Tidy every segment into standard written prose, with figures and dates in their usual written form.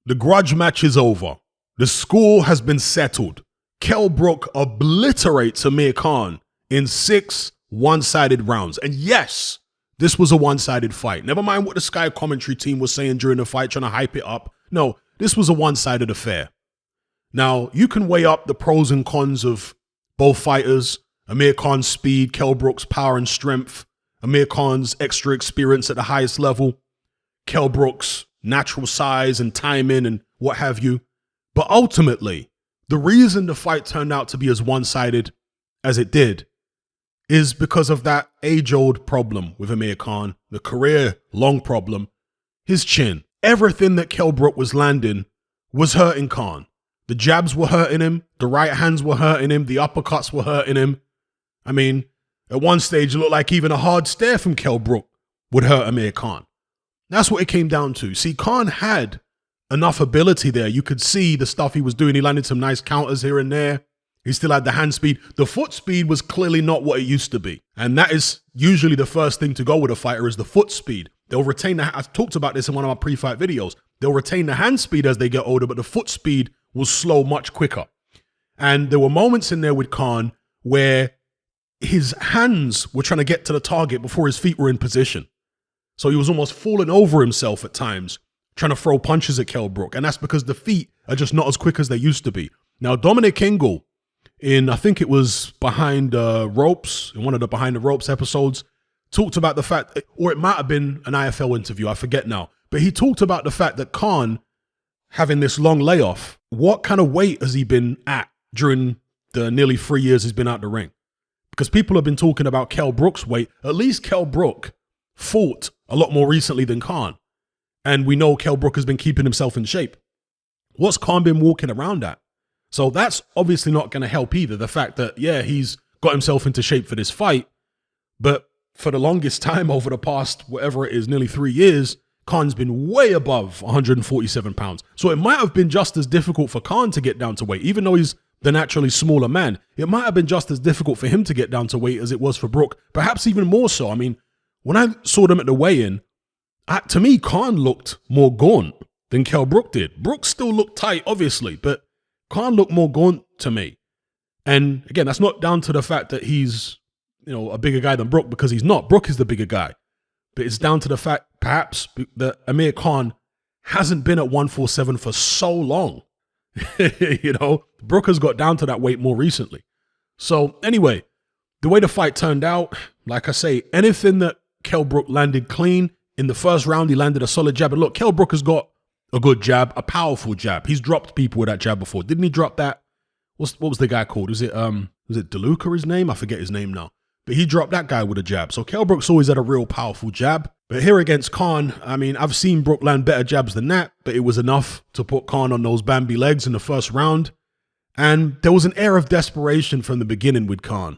The grudge match is over. The score has been settled. Kell Brook obliterates Amir Khan in 6 one-sided rounds. And yes, this was a one-sided fight. Never mind what the Sky commentary team was saying during the fight, trying to hype it up. No, this was a one-sided affair. Now, you can weigh up the pros and cons of both fighters. Amir Khan's speed, Kell Brook's power and strength, Amir Khan's extra experience at the highest level, Kell Brook's natural size and timing and what have you. But ultimately, the reason the fight turned out to be as one-sided as it did is because of that age-old problem with Amir Khan, the career-long problem, his chin. Everything that Kell Brook was landing was hurting Khan. The jabs were hurting him, the right hands were hurting him, the uppercuts were hurting him. I mean, at one stage, it looked like even a hard stare from Kell Brook would hurt Amir Khan. That's what it came down to. See, Khan had enough ability there. You could see the stuff he was doing. He landed some nice counters here and there. He still had the hand speed. The foot speed was clearly not what it used to be. And that is usually the first thing to go with a fighter is the foot speed. They'll retain I talked about this in one of my pre-fight videos. They'll retain the hand speed as they get older, but the foot speed will slow much quicker. And there were moments in there with Khan where his hands were trying to get to the target before his feet were in position. So he was almost falling over himself at times, trying to throw punches at Kell Brook. And that's because the feet are just not as quick as they used to be. Now, Dominic Ingle, I think it was Behind Ropes, in one of the Behind the Ropes episodes, talked about the fact, or it might have been an IFL interview, I forget now, but he talked about the fact that Khan, having this long layoff, what kind of weight has he been at during the nearly 3 years he's been out the ring? Because people have been talking about Kell Brook's weight. At least Kell Brook fought a lot more recently than Khan. And we know Kell Brook has been keeping himself in shape. What's Khan been walking around at? So that's obviously not going to help either. The fact that, yeah, he's got himself into shape for this fight, but for the longest time over the past, whatever it is, nearly 3 years, Khan's been way above 147 pounds. So it might have been just as difficult for Khan to get down to weight, even though he's the naturally smaller man. It might have been just as difficult for him to get down to weight as it was for Brook, perhaps even more so. I mean, when I saw them at the weigh-in, to me, Khan looked more gaunt than Kell Brook did. Brook still looked tight, obviously, but Khan looked more gaunt to me. And again, that's not down to the fact that he's, a bigger guy than Brook, because he's not. Brook is the bigger guy. But it's down to the fact, perhaps, that Amir Khan hasn't been at 147 for so long. Brook has got down to that weight more recently. So anyway, the way the fight turned out, like I say, anything that Kell Brook landed clean, in the first round, he landed a solid jab. And look, Kell Brook has got a good jab, a powerful jab. He's dropped people with that jab before. Didn't he drop that? What was the guy called? Was it DeLuca, his name? I forget his name now. But he dropped that guy with a jab. So Kell Brook's always had a real powerful jab. But here against Khan, I mean, I've seen Brook land better jabs than that, but it was enough to put Khan on those Bambi legs in the first round. And there was an air of desperation from the beginning with Khan.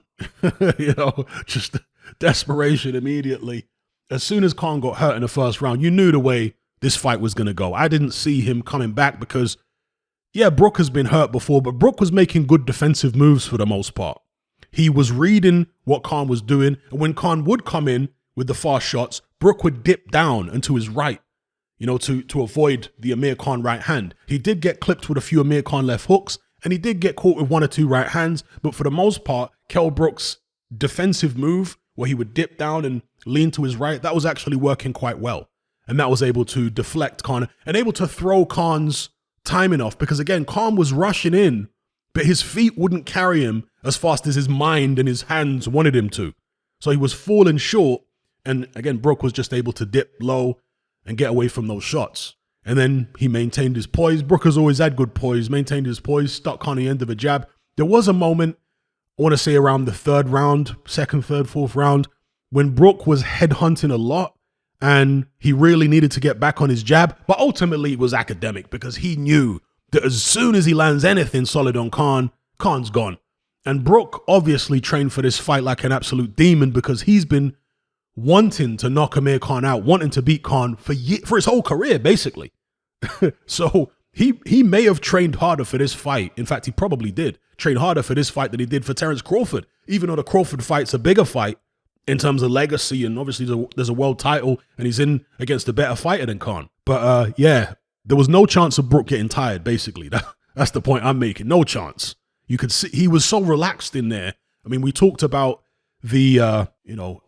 Just desperation immediately. As soon as Khan got hurt in the first round, you knew the way this fight was going to go. I didn't see him coming back because, yeah, Brook has been hurt before, but Brook was making good defensive moves for the most part. He was reading what Khan was doing, and when Khan would come in with the fast shots, Brook would dip down and to his right, to avoid the Amir Khan right hand. He did get clipped with a few Amir Khan left hooks, and he did get caught with 1 or 2 right hands, but for the most part, Kell Brook's defensive move, where he would dip down and lean to his right, that was actually working quite well. And that was able to deflect Khan and able to throw Khan's timing off, because again, Khan was rushing in, but his feet wouldn't carry him as fast as his mind and his hands wanted him to. So he was falling short. And again, Brook was just able to dip low and get away from those shots. And then he maintained his poise. Brook has always had good poise, maintained his poise, stuck on the end of a jab. There was a moment, I want to say around the third round, second, third, fourth round, when Brook was headhunting a lot and he really needed to get back on his jab. But ultimately it was academic because he knew that as soon as he lands anything solid on Khan, Khan's gone. And Brook obviously trained for this fight like an absolute demon because he's been wanting to knock Amir Khan out, wanting to beat Khan for his whole career, basically. So he may have trained harder for this fight. In fact, he probably did train harder for this fight than he did for Terence Crawford, even though the Crawford fight's a bigger fight in terms of legacy. And obviously there's a world title and he's in against a better fighter than Khan. But yeah, there was no chance of Brook getting tired, basically. That's the point I'm making. No chance. You could see he was so relaxed in there. I mean, we talked about the,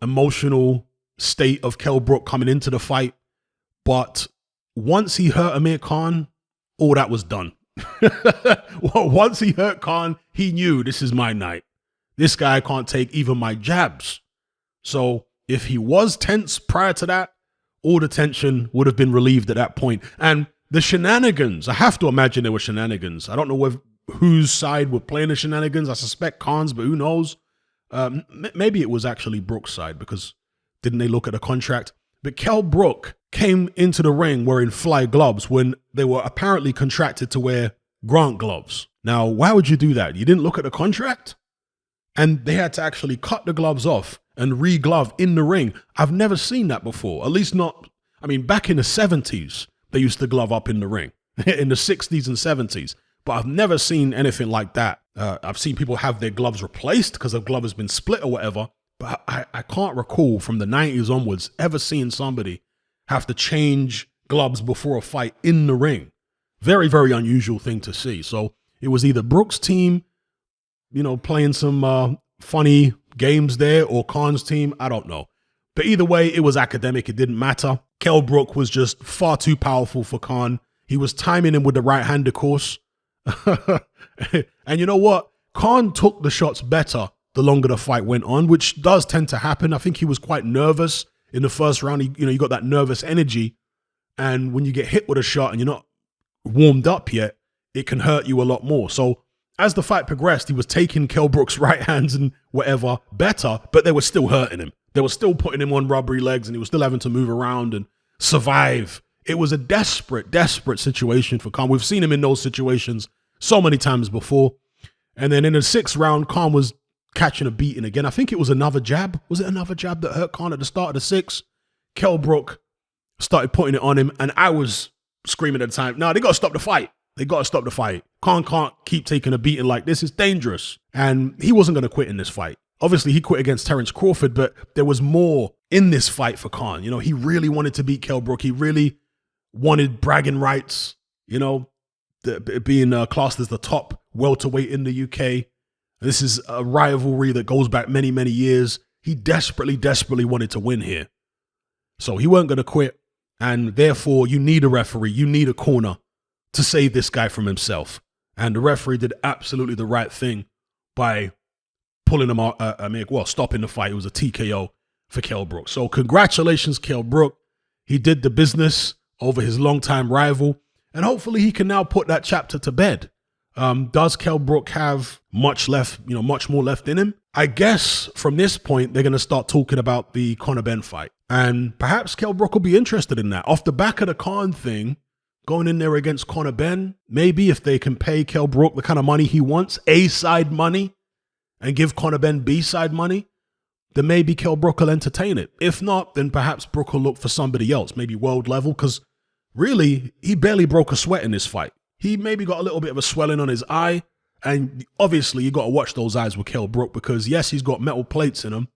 emotional state of Kell Brook coming into the fight. But once he hurt Amir Khan, all that was done. Once he hurt Khan, he knew this is my night. This guy can't take even my jabs. So if he was tense prior to that, all the tension would have been relieved at that point. And the shenanigans, I have to imagine there were shenanigans. I don't know whose side were playing the shenanigans. I suspect Khan's, but who knows? Maybe it was actually Brook's side, because didn't they look at the contract? But Kell Brook came into the ring wearing fly gloves when they were apparently contracted to wear Grant gloves. Now, why would you do that? You didn't look at the contract? And they had to actually cut the gloves off and re-glove in the ring. I've never seen that before. At least not, back in the 70s, they used to glove up in the ring. In the 60s and 70s. But I've never seen anything like that. I've seen people have their gloves replaced because the glove has been split or whatever. But I can't recall from the 90s onwards ever seeing somebody have to change gloves before a fight in the ring. Very, very unusual thing to see. So it was either Brook's team, playing some funny games there, or Khan's team. I don't know. But either way, it was academic. It didn't matter. Kell Brook was just far too powerful for Khan. He was timing him with the right hand, of course. And you know what? Khan took the shots better the longer the fight went on, which does tend to happen. I think he was quite nervous in the first round. You got that nervous energy. And when you get hit with a shot and you're not warmed up yet, it can hurt you a lot more. So as the fight progressed, he was taking Kell Brook's right hands and whatever better, but they were still hurting him. They were still putting him on rubbery legs, and he was still having to move around and survive. It was a desperate, desperate situation for Khan. We've seen him in those situations so many times before. And then in the sixth round, Khan was catching a beating again. I think it was another jab. Was it another jab that hurt Khan at the start of the sixth? Kell Brook started putting it on him, and I was screaming at the time, no, they got to stop the fight. They got to stop the fight. Khan can't keep taking a beating like this. It's dangerous. And he wasn't going to quit in this fight. Obviously, he quit against Terence Crawford, but there was more in this fight for Khan. He really wanted to beat Kell Brook. He really wanted bragging rights, being classed as the top welterweight in the UK. This is a rivalry that goes back many, many years. He desperately, desperately wanted to win here. So he weren't going to quit. And therefore, you need a referee. You need a corner to save this guy from himself. And the referee did absolutely the right thing by pulling him out, stopping the fight. It was a TKO for Kell Brook. So congratulations, Kell Brook. He did the business over his longtime rival. And hopefully he can now put that chapter to bed. Does Kell Brook have much more left in him? I guess from this point, they're going to start talking about the Conor Benn fight. And perhaps Kell Brook will be interested in that. Off the back of the Khan thing, going in there against Conor Benn, maybe if they can pay Kell Brook the kind of money he wants, A-side money, and give Conor Benn B-side money, then maybe Kell Brook will entertain it. If not, then perhaps Brook will look for somebody else, maybe world level, because really, he barely broke a sweat in this fight. He maybe got a little bit of a swelling on his eye, and obviously you got to watch those eyes with Kell Brook, because yes, he's got metal plates in him,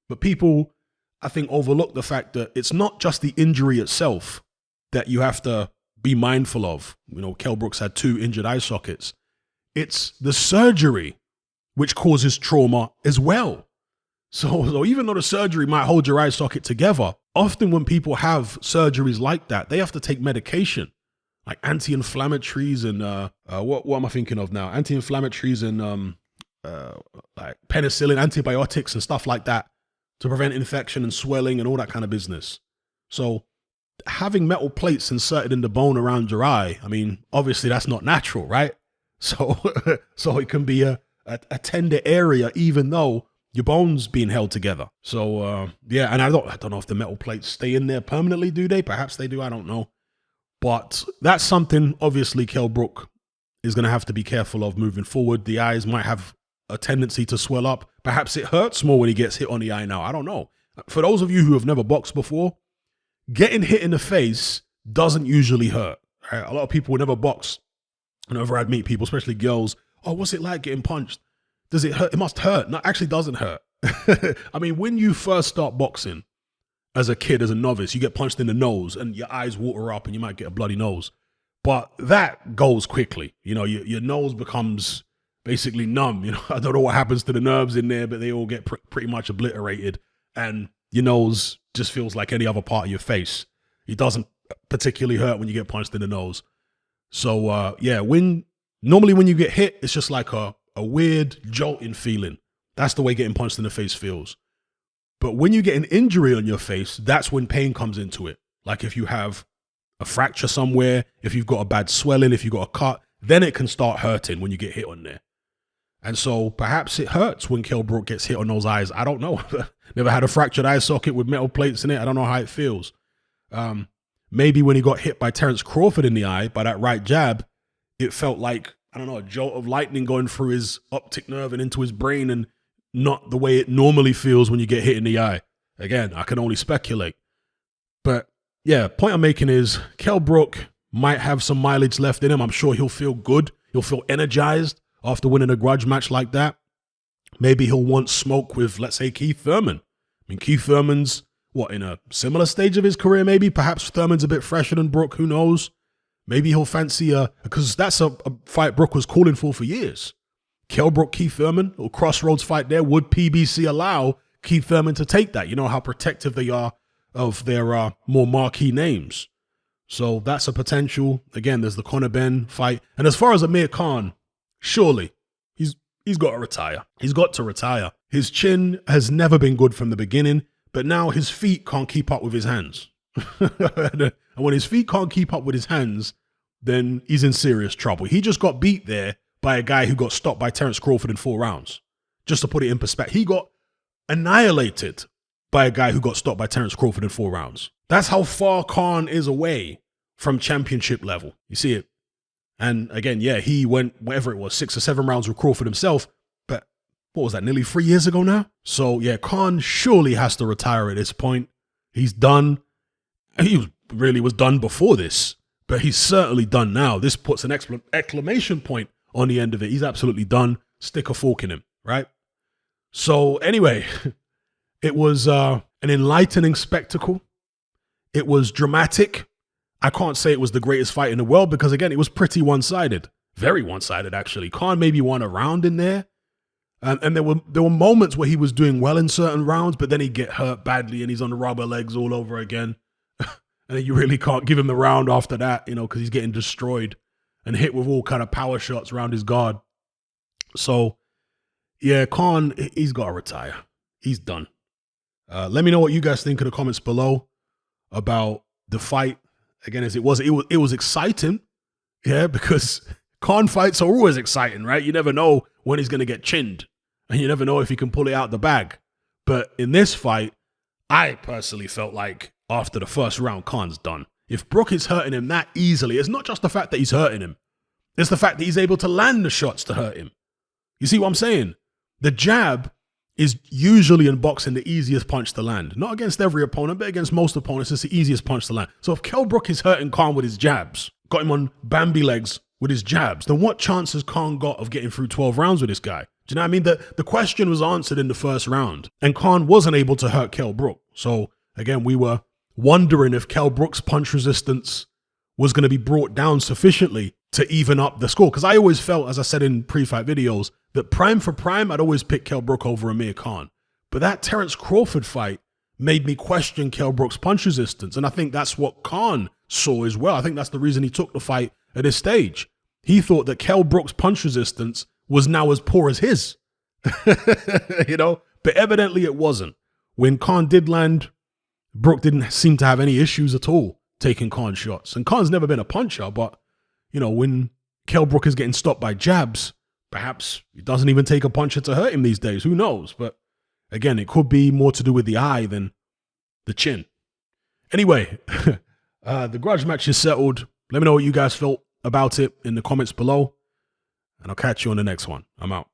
but people, I think, overlook the fact that it's not just the injury itself that you have to be mindful of. Kell Brook's had 2 injured eye sockets. It's the surgery which causes trauma as well. So even though the surgery might hold your eye socket together, often when people have surgeries like that, they have to take medication, like anti-inflammatories and what am I thinking of now? Anti-inflammatories and like penicillin, antibiotics and stuff like that to prevent infection and swelling and all that kind of business. So having metal plates inserted in the bone around your eye, obviously that's not natural, right? So it can be a tender area, even though your bone's being held together. So yeah, and I don't know if the metal plates stay in there permanently, do they? Perhaps they do, I don't know. But that's something obviously Kell Brook is going to have to be careful of moving forward. The eyes might have a tendency to swell up. Perhaps it hurts more when he gets hit on the eye now. I don't know. For those of you who have never boxed before, getting hit in the face doesn't usually hurt. Right? A lot of people who never box, whenever I'd meet people, especially girls, oh, what's it like getting punched? Does it hurt? It must hurt. No, it actually doesn't hurt. When you first start boxing as a kid, as a novice, you get punched in the nose and your eyes water up and you might get a bloody nose. But that goes quickly. You know, your nose becomes basically numb. You know, I don't know what happens to the nerves in there, but they all get pretty much obliterated. And your nose just feels like any other part of your face. It doesn't particularly hurt when you get punched in the nose. So, yeah, normally when you get hit, it's just like a weird jolting feeling. That's the way getting punched in the face feels. But when you get an injury on your face, that's when pain comes into it. Like if you have a fracture somewhere, if you've got a bad swelling, if you've got a cut, then it can start hurting when you get hit on there. And so perhaps it hurts when Kell Brook gets hit on those eyes. I don't know. Never had a fractured eye socket with metal plates in it. I don't know how it feels. Maybe when he got hit by Terence Crawford in the eye by that right jab, it felt like, I don't know, a jolt of lightning going through his optic nerve and into his brain, and not the way it normally feels when you get hit in the eye. Again, I can only speculate. But yeah, point I'm making is Kell Brook might have some mileage left in him. I'm sure he'll feel good. He'll feel energized after winning a grudge match like that. Maybe he'll want smoke with, let's say, Keith Thurman. I mean, Keith Thurman's, in a similar stage of his career maybe? Perhaps Thurman's a bit fresher than Brook, who knows? Maybe he'll fancy because that's a fight Brook was calling for years. Kell Brook, Keith Thurman, or crossroads fight there. Would PBC allow Keith Thurman to take that? You know how protective they are of their more marquee names. So that's a potential. Again, there's the Conor Benn fight. And as far as Amir Khan, surely he's got to retire. He's got to retire. His chin has never been good from the beginning, but now his feet can't keep up with his hands. And when his feet can't keep up with his hands, then he's in serious trouble. He just got beat there by a guy who got stopped by Terence Crawford in 4 rounds. Just to put it in perspective, he got annihilated by a guy who got stopped by Terence Crawford in 4 rounds. That's how far Khan is away from championship level. You see it? And again, yeah, he went, whatever it was, 6 or 7 rounds with Crawford himself. But what was that, nearly 3 years ago now? So yeah, Khan surely has to retire at this point. He's done. He really was done before this, but he's certainly done now. This puts an exclamation point on the end of it. He's absolutely done. Stick a fork in him, right? So anyway, it was an enlightening spectacle. It was dramatic. I can't say it was the greatest fight in the world because, again, it was pretty one-sided. Very one-sided, actually. Khan maybe won a round in there. And there were moments where he was doing well in certain rounds, but then he'd get hurt badly and he's on the rubber legs all over again. And then you really can't give him the round after that, because he's getting destroyed and hit with all kind of power shots around his guard. So, yeah, Khan, he's got to retire. He's done. Let me know what you guys think in the comments below about the fight. Again, as it was exciting, yeah, because Khan fights are always exciting, right? You never know when he's going to get chinned, and you never know if he can pull it out the bag. But in this fight, I personally felt like after the first round, Khan's done. If Brook is hurting him that easily, it's not just the fact that he's hurting him. It's the fact that he's able to land the shots to hurt him. You see what I'm saying? The jab is usually in boxing the easiest punch to land. Not against every opponent, but against most opponents, it's the easiest punch to land. So if Kell Brook is hurting Khan with his jabs, got him on Bambi legs with his jabs, then what chance has Khan got of getting through 12 rounds with this guy? Do you know what I mean? The question was answered in the first round, and Khan wasn't able to hurt Kell Brook. So again, we were wondering if Kell Brook's punch resistance was going to be brought down sufficiently to even up the score. Because I always felt, as I said in pre-fight videos, that prime for prime, I'd always pick Kell Brook over Amir Khan. But that Terence Crawford fight made me question Kell Brook's punch resistance. And I think that's what Khan saw as well. I think that's the reason he took the fight at this stage. He thought that Kell Brook's punch resistance was now as poor as his. But evidently it wasn't. When Khan did land, Brook didn't seem to have any issues at all taking Khan's shots. And Khan's never been a puncher, but, when Kell Brook is getting stopped by jabs, perhaps it doesn't even take a puncher to hurt him these days. Who knows? But again, it could be more to do with the eye than the chin. Anyway, the grudge match is settled. Let me know what you guys felt about it in the comments below, and I'll catch you on the next one. I'm out.